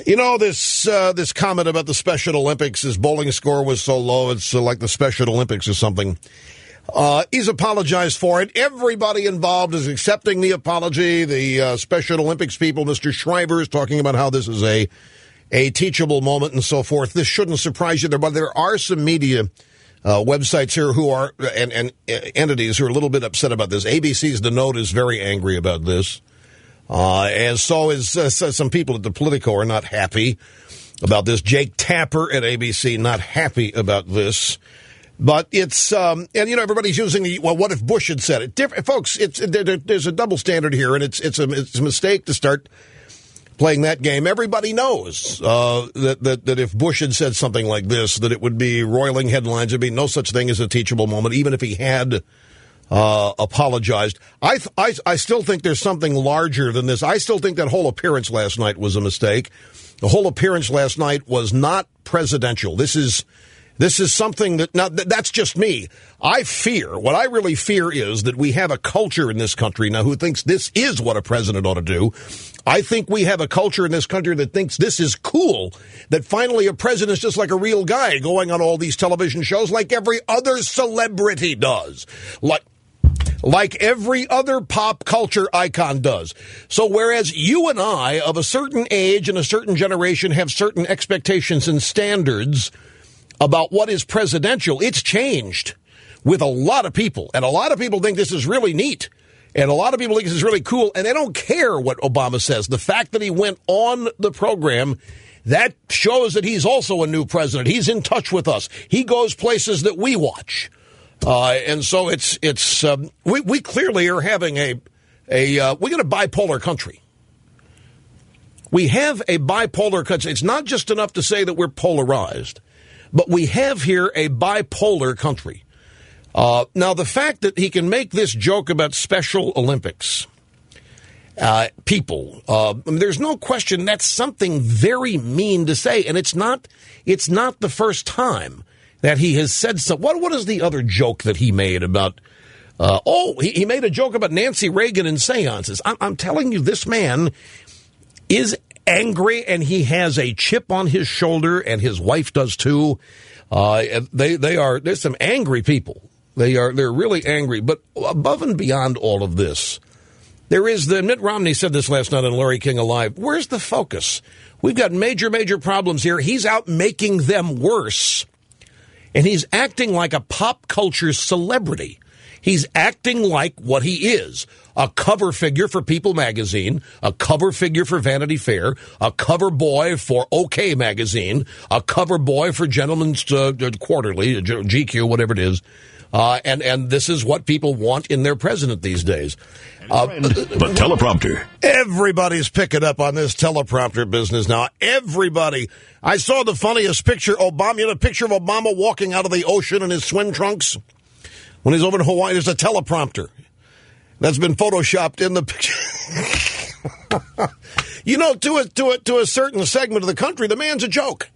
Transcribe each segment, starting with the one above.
You know, this comment about the Special Olympics, his bowling score was so low, it's like the Special Olympics or something. He's apologized for it. Everybody involved is accepting the apology. The Special Olympics people, Mr. Shriver, is talking about how this is a teachable moment and so forth. This shouldn't surprise you, but there are some media websites here who are and entities who are a little bit upset about this. ABC's The Note is very angry about this. And so is some people at the Politico are not happy about this. Jake Tapper at ABC not happy about this. But it's, and you know, everybody's using well, what if Bush had said it? Folks, there's a double standard here, and it's a mistake to start playing that game. Everybody knows that if Bush had said something like this, that it would be roiling headlines. There'd be no such thing as a teachable moment, even if he had apologized. I still think there's something larger than this. I still think that whole appearance last night was a mistake. The whole appearance last night was not presidential. This is something that, now that's just me. What I really fear is that we have a culture in this country now who thinks this is what a president ought to do. I think we have a culture in this country that thinks this is cool, that finally a president is just like a real guy going on all these television shows like every other celebrity does. Like every other pop culture icon does. So whereas you and I, of a certain age and a certain generation, have certain expectations and standards about what is presidential, it's changed with a lot of people. And a lot of people think this is really neat. And a lot of people think this is really cool. And they don't care what Obama says. The fact that he went on the program, that shows that he's also a new president. He's in touch with us. He goes places that we watch. And so we clearly are having we got a bipolar country. We have a bipolar country. It's not just enough to say that we're polarized, but we have here a bipolar country. Now, the fact that he can make this joke about Special Olympics people, there's no question that's something very mean to say, and it's not the first time that he has said so. What is the other joke that he made about? He made a joke about Nancy Reagan and seances. I'm telling you, this man is angry, and he has a chip on his shoulder, and his wife does too. There's some angry people. They're really angry. But above and beyond all of this, there is Mitt Romney said this last night on Larry King Alive. Where's the focus? We've got major problems here. He's out making them worse. And he's acting like a pop culture celebrity. He's acting like what he is, a cover figure for People magazine, a cover figure for Vanity Fair, a cover boy for OK magazine, a cover boy for Gentleman's Quarterly, GQ, whatever it is. And this is what people want in their president these days. The teleprompter. Everybody's picking up on this teleprompter business now. Everybody. I saw the funniest picture, Obama. You know, a picture of Obama walking out of the ocean in his swim trunks when he's over in Hawaii. There's a teleprompter that's been photoshopped in the picture. You know, to a certain segment of the country, the man's a joke.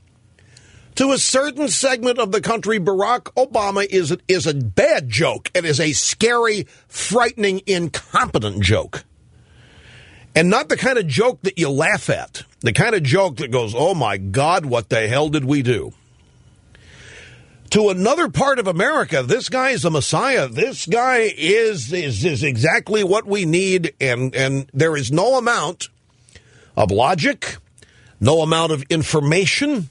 To a certain segment of the country, Barack Obama is a bad joke. It is a scary, frightening, incompetent joke. And not the kind of joke that you laugh at. The kind of joke that goes, oh, my God, what the hell did we do? To another part of America, this guy is a messiah. This guy is exactly what we need. And there is no amount of logic, no amount of information,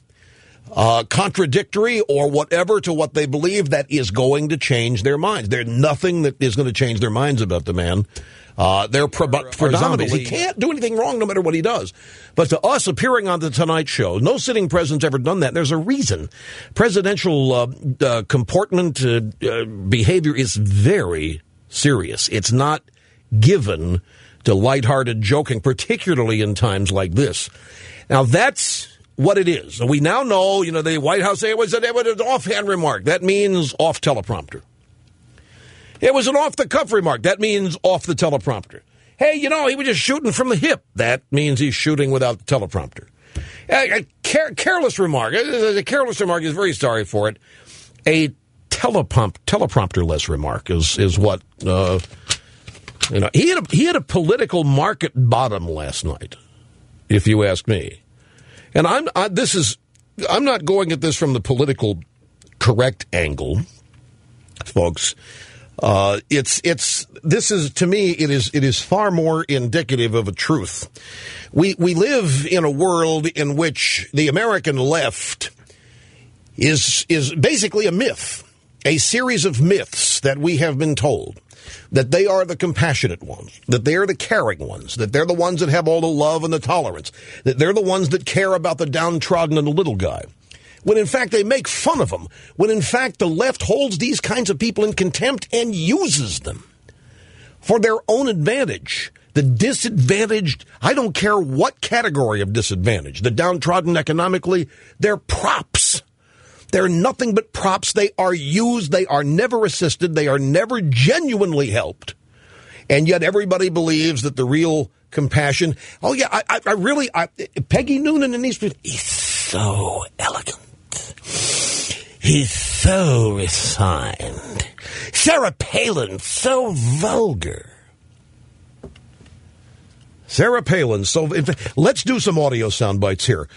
contradictory or whatever to what they believe that is going to change their minds. There's nothing that is going to change their minds about the man. They're predominantly. He can't do anything wrong no matter what he does. But to us appearing on the Tonight Show, no sitting president's ever done that. There's a reason. Presidential comportment, behavior is very serious. It's not given to lighthearted joking, particularly in times like this. Now, that's what it is. We now know, you know, the White House say it was an offhand remark. That means off teleprompter. It was an off-the-cuff remark. That means off the teleprompter. Hey, you know, he was just shooting from the hip. That means he's shooting without the teleprompter. A careless remark. A careless remark is very sorry for it. A teleprompter-less remark is what, you know. He had a political market bottom last night, if you ask me. And I'm not going at this from the political correct angle, folks. This is, to me, it is far more indicative of a truth. We live in a world in which the American left is basically a myth, a series of myths that we have been told, that they are the compassionate ones, that they are the caring ones, that they're the ones that have all the love and the tolerance, that they're the ones that care about the downtrodden and the little guy. When in fact they make fun of them, when in fact the left holds these kinds of people in contempt and uses them for their own advantage. The disadvantaged, I don't care what category of disadvantage, the downtrodden economically, they're props. They're nothing but props. They are used. They are never assisted. They are never genuinely helped. And yet everybody believes that the real compassion, oh yeah, I really, Peggy Noonan and these people, he's so elegant. He's so refined. Sarah Palin, so vulgar. Sarah Palin, so let's do some audio sound bites here.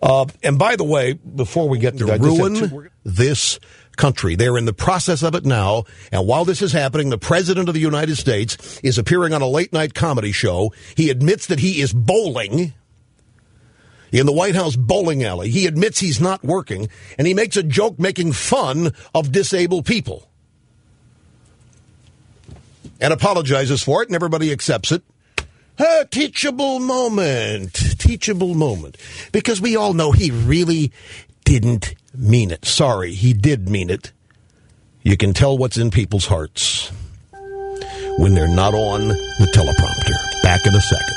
And by the way, before we get to ruin this country, they're in the process of it now. And while this is happening, the President of the United States is appearing on a late-night comedy show. He admits that he is bowling in the White House bowling alley. He admits he's not working, and he makes a joke making fun of disabled people and apologizes for it, and everybody accepts it. A teachable moment, because we all know he really didn't mean it. Sorry, he did mean it. You can tell what's in people's hearts when they're not on the teleprompter. Back in a second.